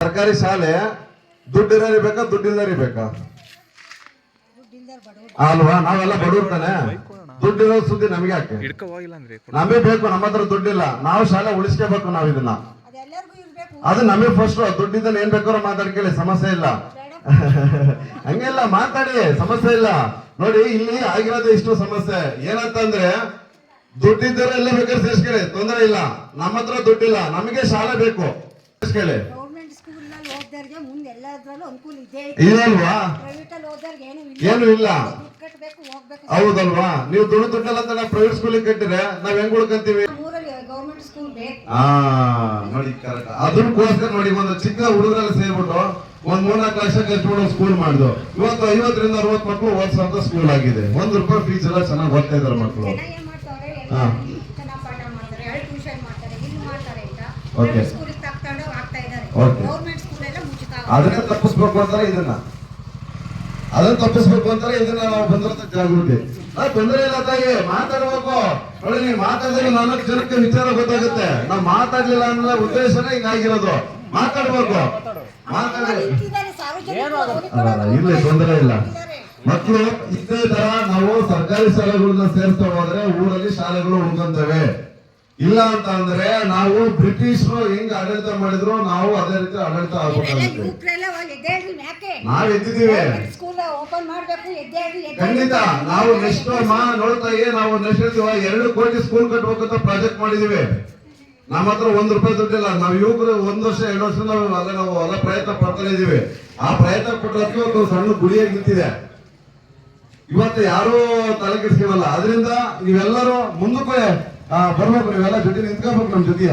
ಸರ್ಕಾರಿ ಶಾಲೆ ದುಡ್ಡಿರೋರಿ ಬೇಕಾ ದುಡ್ಡಿಲ್ಲರಿ ಬೇಕಾ ಅಲ್ವಾ? ನಾವೆಲ್ಲ ಬಡವ್ರು ತಾನೆ, ದುಡ್ಡಿರೋ ಸುದ್ದಿ ನಮಗೆ ಯಾಕೆ? ನಮಗೆ ಬೇಕು, ನಮ್ಮ ಹತ್ರ ದುಡ್ಡಿಲ್ಲ, ನಾವು ಶಾಲೆ ಉಳಿಸ್ಕೋಬೇಕು. ನಾವ್ ಇದನ್ನ ಅದು ನಮಗೆ ಫಸ್ಟ್. ದುಡ್ಡಿದ್ದನ್ನ ಏನ್ ಬೇಕಾದ್ರೂ ಮಾತಾಡ್ಕೊಳ್ಳಿ, ಸಮಸ್ಯೆ ಇಲ್ಲ. ಹಂಗೆಲ್ಲ ಮಾತಾಡಿ, ಸಮಸ್ಯೆ ಇಲ್ಲ. ನೋಡಿ ಇಲ್ಲಿ ಆಗಿರೋದು ಇಷ್ಟು ಸಮಸ್ಯೆ ಏನಂತಂದ್ರೆ, ದುಡ್ಡಿದ್ದರೆ ಎಲ್ಲ ಬೇಕಾದ್ರೆ ಸೇರ್ಸ್ಕೊಳ್ಳಿ, ತೊಂದರೆ ಇಲ್ಲ. ನಮ್ಮ ಹತ್ರ ದುಡ್ಡಿಲ್ಲ, ನಮಗೆ ಶಾಲೆ ಬೇಕು, ಸೇರ್ಸ್ಕೊಳ್ಳಿ. ಇದಲ್ವಾ? ಏನು ಇಲ್ಲ, ಹೌದಲ್ವಾ? ನೀವು ದುಡ್ಡಲ್ಲ ಅಂತ ನಾವು ಪ್ರೈವೇಟ್ ಸ್ಕೂಲಿಗೆ ಕಟ್ಟಿದ್ರೆ ನಾವ್ ಹೆಂಗ್ ಉಳ್ಕಂತೀವಿ? ನೋಡಿ ಕರೆಕ್ಟ್. ಅದಕ್ಕೋಸ್ಕರ ನೋಡಿ, ಒಂದು ಚಿಕ್ಕ ಹುಡುಗರಲ್ಲಿ ಸೇರ್ಬಿಟ್ಟು ಒಂದ್ 3-4 ಲಕ್ಷ ಖರ್ಚು ಮಾಡೋ ಸ್ಕೂಲ್ ಮಾಡಿದ್ರು. ಇವತ್ತು 50ರಿಂದ 60 ಮಕ್ಕಳು ಓದಿಸುವಂತ ಸ್ಕೂಲ್ ಆಗಿದೆ. ₹1 ಫೀಸ್ ಎಲ್ಲ ಚೆನ್ನಾಗಿ ಓದ್ತಾ ಇದಾರೆ ಮಕ್ಕಳು. ಅದನ್ನ ತಪ್ಪಿಸ್ಬೇಕು ಅಂತಾರೆ, ಅದನ್ನ ತಪ್ಪಿಸ್ಬೇಕು ಅಂತಾರೆ. ಇದನ್ನ ನಾವು ಬಂದಿರೋ ಜಾಗೃತಿ. ತೊಂದರೆ ಇಲ್ಲ ತಾಯಿ, ಮಾತಾಡ್ಬೇಕು. ನೋಡಿ, ನೀವು ಮಾತಾಡಿದ್ರೆ 4 ಜನಕ್ಕೆ ವಿಚಾರ ಗೊತ್ತಾಗುತ್ತೆ. ನಾವು ಮಾತಾಡ್ಲಿಲ್ಲ ಅನ್ನೋ ಉದ್ದೇಶನೇ ಹಿಂಗಾಗಿರೋದು. ಮಾತಾಡ್ಬೇಕು, ಮಾತಾಡಿ. ಇಲ್ಲ, ತೊಂದರೆ ಇಲ್ಲ. ಮಕ್ಕಳು ಇದೇ ತರ ನಾವು ಸರ್ಕಾರಿ ಶಾಲೆಗಳನ್ನ ಸೇರ್ತಾ ಹೋದ್ರೆ ಊರಲ್ಲಿ ಶಾಲೆಗಳು ಉಳ್ಕೊಂತವೆ. ಇಲ್ಲ ಅಂತ ಅಂದ್ರೆ ನಾವು ಬ್ರಿಟಿಷರು ಹೆಂಗ್ ಆಡಳಿತ ಮಾಡಿದ್ರು ನಾವು ಅದೇ ರೀತಿ ಆಡಳಿತ ಆಗ್ಬೇಕಾಗುತ್ತೆ. ನಾವ್ ಎದ್ದಿದ್ದೀವಿ ಖಂಡಿತ. ನಾವು ನೆಕ್ಸ್ಟ್ ನೋಡ್ತಾ ನಾವು ನೆಕ್ಸ್ಟ್ 2 ಕೋಟಿ ಸ್ಕೂಲ್ ಕಟ್ಬೇಕಂತ ಪ್ರಾಜೆಕ್ಟ್ ಮಾಡಿದೀವಿ. ನಮ್ಮ ಹತ್ರ ₹1 ದುಡ್ಡಿಲ್ಲ. ನಾವು ಯುವಕರು 1 ವರ್ಷ 2 ವರ್ಷ ನಾವು ಎಲ್ಲ ಪ್ರಯತ್ನ ಪಡ್ತಾನೆ ಇದೀವಿ. ಆ ಪ್ರಯತ್ನ ಪಟ್ಟದಕ್ಕೆ ಒಂದು ಸಣ್ಣ ಗುಡಿಯಾಗಿ ನಿಂತಿದೆ. ಇವತ್ತು ಯಾರು ತಲೆ ಕೆಡಿಸ್ಕೊಳ್ಳಲ್ಲ. ಅದರಿಂದ ನೀವೆಲ್ಲರೂ ಮುಂದಕ್ಕೆ ಬರ್ಬೇಕು, ನೀವೆಲ್ಲ ಜೊತೆ ನಿಂತ್ಕೋಬೇಕು ನಮ್ಮ ಜೊತೆಯ.